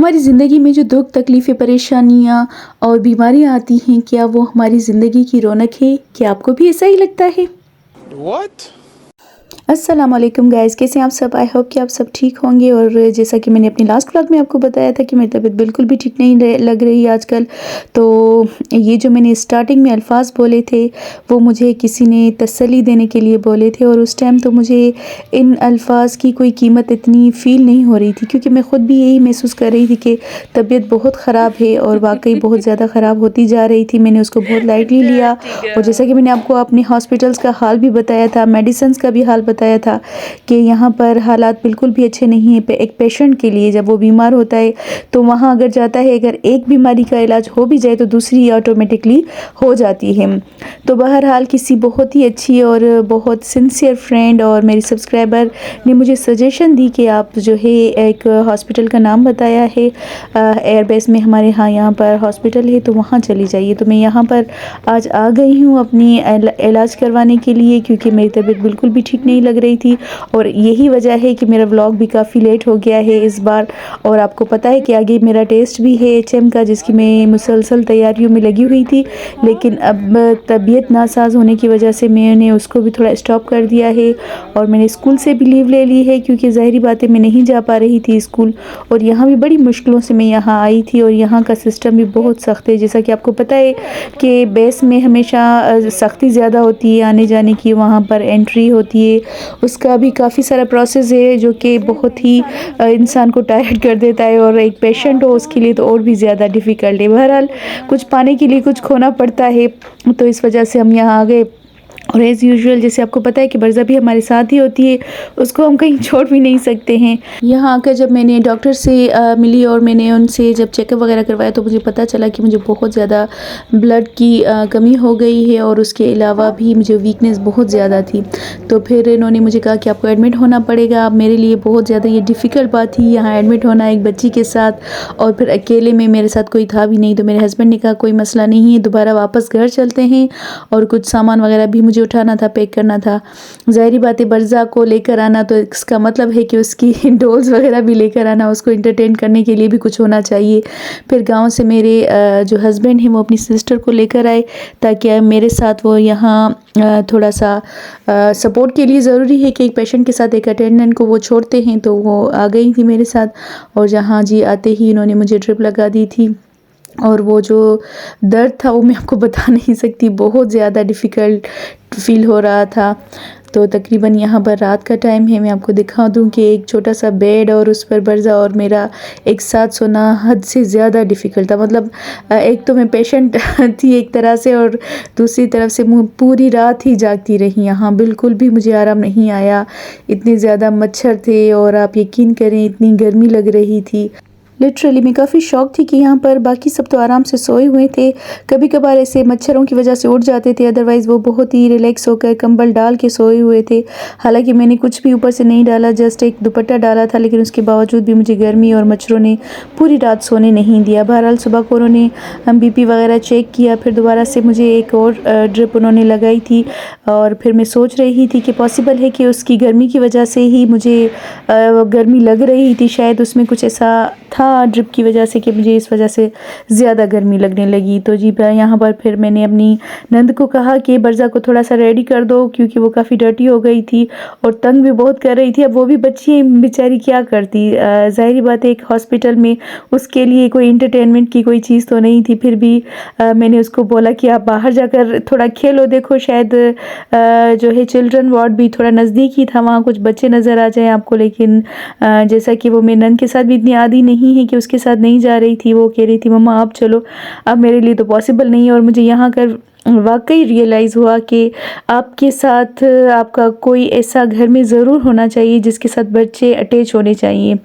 हमारी ज़िंदगी में जो दुख तकलीफ़ें परेशानियाँ और बीमारियाँ आती हैं, क्या वो हमारी ज़िंदगी की रौनक है? क्या आपको भी ऐसा ही लगता है? What? अस्सलाम वालेकुम गाइज़, कैसे हैं आप सब? आई होप कि आप सब ठीक होंगे। और जैसा कि मैंने अपनी लास्ट व्लॉग में आपको बताया था कि मेरी तबीयत बिल्कुल भी ठीक नहीं लग रही है आजकल। तो ये जो मैंने स्टार्टिंग में अल्फाज बोले थे वो मुझे किसी ने तसल्ली देने के लिए बोले थे, और उस टाइम तो मुझे इन अल्फाज की कोई कीमत इतनी फ़ील नहीं हो रही थी, क्योंकि मैं ख़ुद भी यही महसूस कर रही थी कि तबीयत बहुत ख़राब है, और वाकई बहुत ज़्यादा ख़राब होती जा रही थी। मैंने उसको बहुत लाइटली लिया, और जैसा कि मैंने आपको अपने हॉस्पिटल्स का हाल भी बताया था, मेडिसिन्स का भी हाल बताया था कि यहाँ पर हालात बिल्कुल भी अच्छे नहीं हैं। एक पेशेंट के लिए जब वो बीमार होता है तो वहाँ अगर जाता है, अगर एक बीमारी का इलाज हो भी जाए तो दूसरी ऑटोमेटिकली हो जाती है। तो बहरहाल किसी बहुत ही अच्छी और बहुत सिंसियर फ्रेंड और मेरी सब्सक्राइबर ने मुझे सजेशन दी कि आप जो है एक हॉस्पिटल का नाम बताया है, एयरबेस में हमारे यहाँ पर हॉस्पिटल है, तो वहाँ चली जाइए। तो मैं यहाँ पर आज आ गई हूँ अपनी इलाज करवाने के लिए, क्योंकि मेरी तबीयत बिल्कुल भी ठीक नहीं लग रही थी, और यही वजह है कि मेरा व्लॉग भी काफ़ी लेट हो गया है इस बार। और आपको पता है कि आगे मेरा टेस्ट भी है एचएम का, जिसकी मैं मुसलसल तैयारियों में लगी हुई थी, लेकिन अब तबीयत नासाज होने की वजह से मैंने उसको भी थोड़ा स्टॉप कर दिया है, और मैंने स्कूल से भी लीव ले ली है, क्योंकि ज़ाहिरी बात है मैं नहीं जा पा रही थी स्कूल, और यहाँ भी बड़ी मुश्किलों से मैं यहाँ आई थी, और यहाँ का सिस्टम भी बहुत सख्त है। जैसा कि आपको पता है कि बेस में हमेशा सख्ती ज़्यादा होती है आने जाने की, वहाँ पर एंट्री होती है, उसका भी काफ़ी सारा प्रोसेस है जो कि बहुत ही इंसान को टायर्ड कर देता है, और एक पेशेंट हो उसके लिए तो और भी ज़्यादा डिफ़िकल्ट है। बहरहाल कुछ पाने के लिए कुछ खोना पड़ता है, तो इस वजह से हम यहाँ आ गए। और एज़ यूजुअल जैसे आपको पता है कि बरज़ा भी हमारे साथ ही होती है, उसको हम कहीं छोड़ भी नहीं सकते हैं। यहाँ आकर जब मैंने डॉक्टर से मिली और मैंने उनसे जब चेकअप वगैरह करवाया, तो मुझे पता चला कि मुझे बहुत ज़्यादा ब्लड की कमी हो गई है, और उसके अलावा भी मुझे वीकनेस बहुत ज़्यादा थी। तो फिर इन्होंने मुझे कहा कि आपको एडमिट होना पड़ेगा। अब मेरे लिए बहुत ज़्यादा ये डिफ़िकल्ट बात थी यहाँ एडमिट होना एक बच्ची के साथ, और फिर अकेले में, मेरे साथ कोई था भी नहीं। तो मेरे हस्बैंड ने कहा कोई मसला नहीं है, दोबारा वापस घर चलते हैं, और कुछ सामान वगैरह भी मुझे उठाना था, पैक करना था। ज़ाहिरी बात है बरज़ा को लेकर आना तो इसका मतलब है कि उसकी डॉल्स वगैरह भी लेकर आना, उसको एंटरटेन करने के लिए भी कुछ होना चाहिए। फिर गांव से मेरे जो हस्बैंड हैं वो अपनी सिस्टर को लेकर आए, ताकि मेरे साथ वो यहाँ थोड़ा सा सपोर्ट के लिए ज़रूरी है कि एक पेशेंट के साथ एक अटेंडेंट को वो छोड़ते हैं, तो वो आ गई थी मेरे साथ। और जहाँ जी आते ही इन्होंने मुझे ड्रिप लगा दी थी, और वो जो दर्द था वो मैं आपको बता नहीं सकती, बहुत ज़्यादा डिफ़िकल्ट फ़ील हो रहा था। तो तकरीबन यहाँ पर रात का टाइम है, मैं आपको दिखा दूँ कि एक छोटा सा बेड और उस पर बरज़ा और मेरा एक साथ सोना हद से ज़्यादा डिफ़िकल्ट था। मतलब एक तो मैं पेशेंट थी एक तरह से, और दूसरी तरफ से पूरी रात ही जागती रही। यहाँ बिल्कुल भी मुझे आराम नहीं आया, इतने ज़्यादा मच्छर थे, और आप यकीन करें इतनी गर्मी लग रही थी। लिटरली मैं काफ़ी शॉक थी कि यहाँ पर बाकी सब तो आराम से सोए हुए थे, कभी कभार ऐसे मच्छरों की वजह से उठ जाते थे, अदरवाइज़ वो बहुत ही रिलैक्स होकर कंबल डाल के सोए हुए थे। हालांकि मैंने कुछ भी ऊपर से नहीं डाला, जस्ट एक दुपट्टा डाला था, लेकिन उसके बावजूद भी मुझे गर्मी और मच्छरों ने पूरी रात सोने नहीं दिया। बहरहाल सुबह को उन्होंने BP वगैरह चेक किया, फिर दोबारा से मुझे एक और ड्रिप उन्होंने लगाई थी, और फिर मैं सोच रही थी कि पॉसिबल है कि उसकी गर्मी की वजह से ही मुझे गर्मी लग रही थी, शायद उसमें कुछ ऐसा था ड्रिप की वजह से कि मुझे इस वजह से ज़्यादा गर्मी लगने लगी। तो जी यहाँ पर फिर मैंने अपनी नंद को कहा कि बरज़ा को थोड़ा सा रेडी कर दो, क्योंकि वो काफ़ी डर्टी हो गई थी और तंग भी बहुत कर रही थी। अब वो भी बच्ची बेचारी क्या करती, ज़ाहिरी बात है एक हॉस्पिटल में उसके लिए कोई इंटरटेनमेंट की कोई चीज़ तो नहीं थी। फिर भी मैंने उसको बोला कि आप बाहर जाकर थोड़ा खेलो, देखो शायद जो है चिल्ड्रन वार्ड भी थोड़ा नज़दीक ही था, वहाँ कुछ बच्चे नज़र आ जाए आपको। लेकिन जैसा कि वो मेरी नंद के साथ भी इतनी आदी नहीं है कि उसके साथ नहीं जा रही थी, वो कह रही थी मम्मा आप चलो। अब मेरे लिए तो पॉसिबल नहीं है, और मुझे यहाँ कर वाकई रियलाइज़ हुआ कि आपके साथ आपका कोई ऐसा घर में ज़रूर होना चाहिए जिसके साथ बच्चे अटैच होने चाहिए,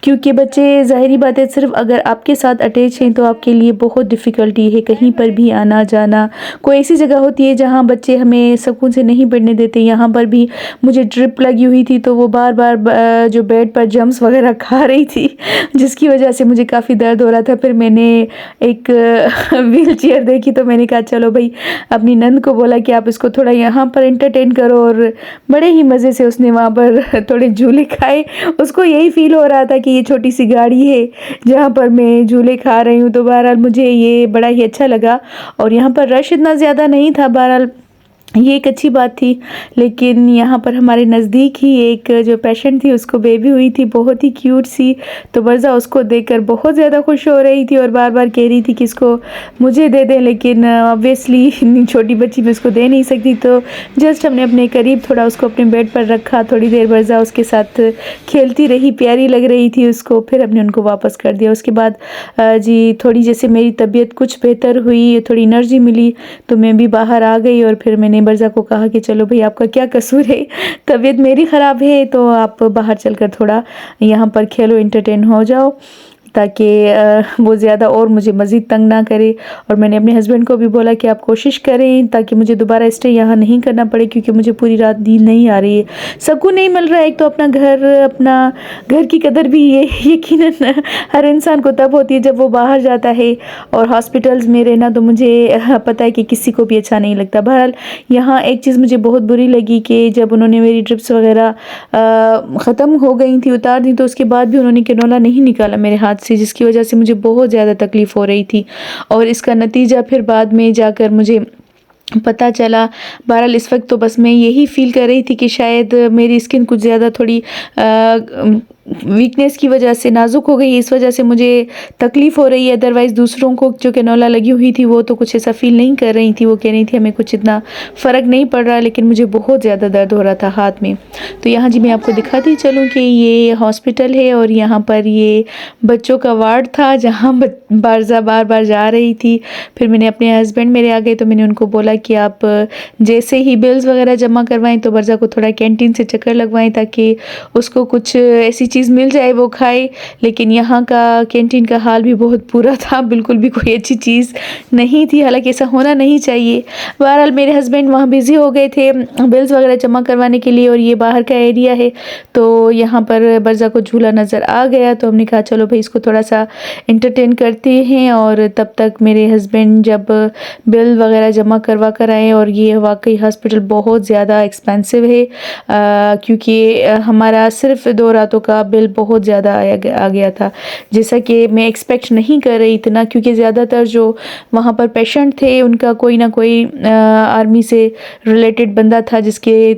क्योंकि बच्चे ज़ाहिरी बात है सिर्फ अगर आपके साथ अटैच हैं तो आपके लिए बहुत डिफ़िकल्टी है कहीं पर भी आना जाना। कोई ऐसी जगह होती है जहाँ बच्चे हमें सुकून से नहीं बैठने देते। यहाँ पर भी मुझे ड्रिप लगी हुई थी, तो वो बार बार जो बेड पर जम्स वगैरह खा रही थी, जिसकी वजह से मुझे काफ़ी दर्द हो रहा था। फिर मैंने एक व्हील चेयर देखी, तो मैंने कहा चलो भाई अपनी नंद को बोला कि आप इसको थोड़ा यहाँ पर एंटरटेन करो, और बड़े ही मज़े से उसने वहाँ पर थोड़े झूले खाए। उसको यही फील हो रहा था कि ये छोटी सी गाड़ी है जहाँ पर मैं झूले खा रही हूँ। तो बहरहाल मुझे ये बड़ा ही अच्छा लगा, और यहाँ पर रश इतना ज़्यादा नहीं था। बहरहाल ये एक अच्छी बात थी। लेकिन यहाँ पर हमारे नज़दीक ही एक जो पेशेंट थी उसको बेबी हुई थी, बहुत ही क्यूट सी। तो बरज़ा उसको देखकर बहुत ज़्यादा खुश हो रही थी और बार बार कह रही थी कि इसको मुझे दे दें, लेकिन ऑब्वियसली छोटी बच्ची में उसको दे नहीं सकती। तो जस्ट हमने अपने करीब थोड़ा उसको अपने बेड पर रखा, थोड़ी देर बरज़ा उसके साथ खेलती रही, प्यारी लग रही थी उसको। फिर हमने उनको वापस कर दिया। उसके बाद जी थोड़ी जैसे मेरी तबीयत कुछ बेहतर हुई, थोड़ी एनर्जी मिली, तो मैं भी बाहर आ गई और फिर मैंने बरज़ा को कहा कि चलो भाई आपका क्या कसूर है, तबीयत मेरी ख़राब है तो आप बाहर चलकर थोड़ा यहाँ पर खेलो, एंटरटेन हो जाओ, ताकि वो ज़्यादा और मुझे मज़ीद तंग ना करे। और मैंने अपने हस्बैंड को भी बोला कि आप कोशिश करें ताकि मुझे दोबारा स्टे यहाँ नहीं करना पड़े, क्योंकि मुझे पूरी रात नींद नहीं आ रही है, सुकून नहीं मिल रहा है। एक तो अपना घर की कदर भी ये यकीनन हर इंसान को तब होती है जब वो बाहर जाता है, और हॉस्पिटल्स में रहना तो मुझे पता है कि किसी को भी अच्छा नहीं लगता। बहरहाल यहाँ एक चीज़ मुझे बहुत बुरी लगी कि जब उन्होंने मेरी ड्रिप्स वगैरह ख़त्म हो गई थी, उतार दी, तो उसके बाद भी उन्होंने कैनोला नहीं निकाला मेरे हाथ से, जिसकी वजह से मुझे बहुत ज़्यादा तकलीफ़ हो रही थी। और इसका नतीजा फिर बाद में जाकर मुझे पता चला। बहरहाल इस वक्त तो बस मैं यही फ़ील कर रही थी कि शायद मेरी स्किन कुछ ज़्यादा थोड़ी वीकनेस की वजह से नाजुक हो गई, इस वजह से मुझे तकलीफ़ हो रही है। अदरवाइज़ दूसरों को जो कैनोला लगी हुई थी वो तो कुछ ऐसा फ़ील नहीं कर रही थी, वो कह रही थी हमें कुछ इतना फ़र्क नहीं पड़ रहा, लेकिन मुझे बहुत ज़्यादा दर्द हो रहा था हाथ में। तो यहाँ जी मैं आपको दिखाती चलूँ कि ये हॉस्पिटल है, और यहाँ पर ये बच्चों का वार्ड था जहाँ बरज़ा बार बार जा रही थी। फिर मैंने अपने हस्बैंड मेरे आ गए तो मैंने उनको बोला कि आप जैसे ही बिल्स वगैरह जमा करवाएं तो बरज़ा को थोड़ा कैंटीन से चक्कर लगवाएं ताकि उसको कुछ ऐसी चीज़ मिल जाए वो खाए। लेकिन यहाँ का कैंटीन का हाल भी बहुत बुरा था, बिल्कुल भी कोई अच्छी चीज़ नहीं थी, हालांकि ऐसा होना नहीं चाहिए। बहरहाल मेरे हस्बैंड वहाँ बिज़ी हो गए थे बिल्स वगैरह जमा करवाने के लिए, और ये बाहर का एरिया है तो यहाँ पर बरज़ा को झूला नज़र आ गया। तो हमने कहा चलो भाई इसको थोड़ा सा एंटरटेन करते हैं, और तब तक मेरे हस्बैंड जब बिल वगैरह जमा करवा कर आए। और ये वाकई हॉस्पिटल बहुत ज़्यादा एक्सपेंसिव है, क्योंकि हमारा सिर्फ 2 रातों का बिल बहुत ज़्यादा आ गया था, जैसा कि मैं एक्सपेक्ट नहीं कर रही इतना, क्योंकि ज़्यादातर जो वहाँ पर पेशेंट थे उनका कोई ना कोई आर्मी से रिलेटेड बंदा था जिसके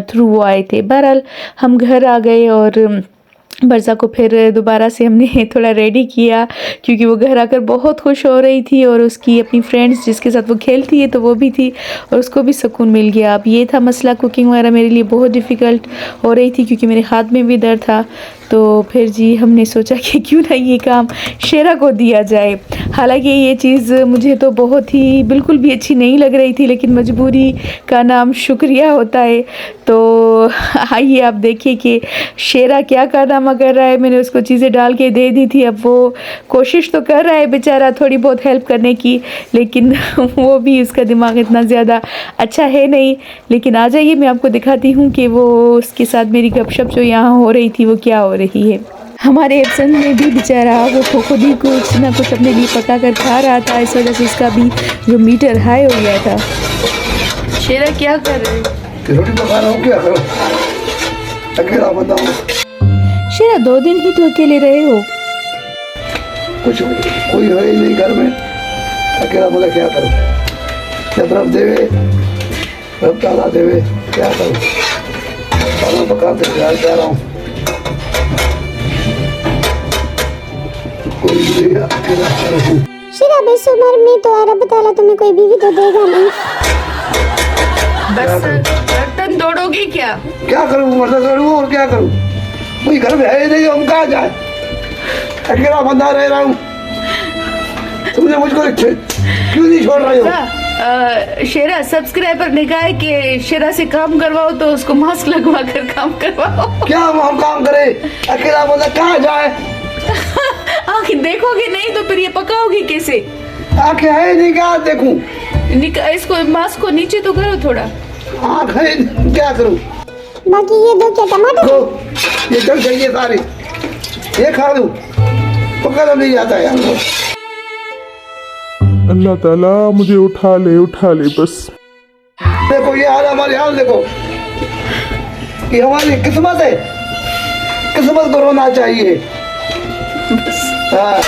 थ्रू वो आए थे। बहरहाल हम घर आ गए और बरज़ा को फिर दोबारा से हमने थोड़ा रेडी किया, क्योंकि वो घर आकर बहुत खुश हो रही थी, और उसकी अपनी फ्रेंड्स जिसके साथ वो खेलती है तो वो भी थी, और उसको भी सुकून मिल गया। अब ये था मसला, कुकिंग वगैरह मेरे लिए बहुत डिफ़िकल्ट हो रही थी क्योंकि मेरे हाथ में भी दर्द था। तो फिर जी हमने सोचा कि क्यों ना ये काम शेरा को दिया जाए। हालांकि ये चीज़ मुझे तो बहुत ही बिल्कुल भी अच्छी नहीं लग रही थी, लेकिन मजबूरी का नाम शुक्रिया होता है। तो आइए आप देखिए कि शेरा क्या कारनामा कर रहा है। मैंने उसको चीज़ें डाल के दे दी थी, अब वो कोशिश तो कर रहा है बेचारा थोड़ी बहुत हेल्प करने की, लेकिन वो भी उसका दिमाग इतना ज़्यादा अच्छा है नहीं। लेकिन आ जाइए मैं आपको दिखाती हूँ कि वो उसके साथ मेरी गपशप जो यहाँ हो रही थी वो क्या हो रही है। हमारे एब्सेंट में भी बेचारा वो खुद ही कुछ ना कुछ अपने लिए पका कर खा रहा था, इस वजह से इसका भी जो मीटर हाई हो गया था। शेरा क्या कर रहे हैं? रोटी पका रहा हूँ, क्या करूँ, अकेला बंदा हूँ। शेरा 2 दिन ही तो अकेले रहे हो, कुछ कोई है ही नहीं घर में, अकेला बंदा क्या करूँ, जब रब देवे रब ताला देवे, क्या करूँ, खाना पकाते जा रहा हूँ, कोई नहीं, अकेला करूँ। शेरा इस उम्र में तो रब ताला तुम्हें कोई बीवी तो देगा नहीं। बस बर्तन तोड़ोगे क्या? क्या करूँ, बर्तन तोड़ूँ और क्या करूँ, कोई घर में है ही नहीं, हम कहाँ जाए, अकेला बंदा रह रहा हूँ। तुमने मुझको क्यों नहीं छोड़ रहे हो? शेरा सब्सक्राइबर ने कहा है कि शेरा से काम करवाओ तो उसको मास्क लगवा कर काम करवाओ। क्या हम काम करें, अकेला बंदा कहाँ जाए? आखिर देखोगे नहीं तो फिर ये पकाओगे कैसे? आंखें है नहीं, क्या देखूं? इसको मास्क को नीचे तो करो थोड़ा। आंख है, क्या करूं? बाकी ये दो क्या टमाटर? ये जल चाहिए सारे, ये खा लूं, पका तो नहीं जाता यार। अल्लाह ताला मुझे उठा ले बस। देखो ये हाल हमारी हाल देखो, ये हमारी किस्मत है, किस्मत को रोना चाहिए। हाँ।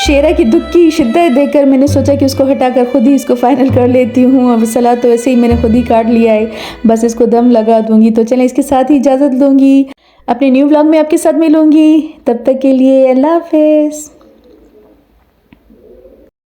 शेरा की दुख की शिद्दत देखकर मैंने सोचा कि उसको हटाकर खुद ही इसको फाइनल कर लेती हूँ। अब सलाद तो वैसे ही मैंने खुद ही काट लिया है, बस इसको दम लगा दूंगी। तो चलें इसके साथ ही इजाज़त लूँगी, अपने न्यू व्लॉग में आपके साथ मिलूँगी। तब तक के लिए अल्लाह हाफ़िज़।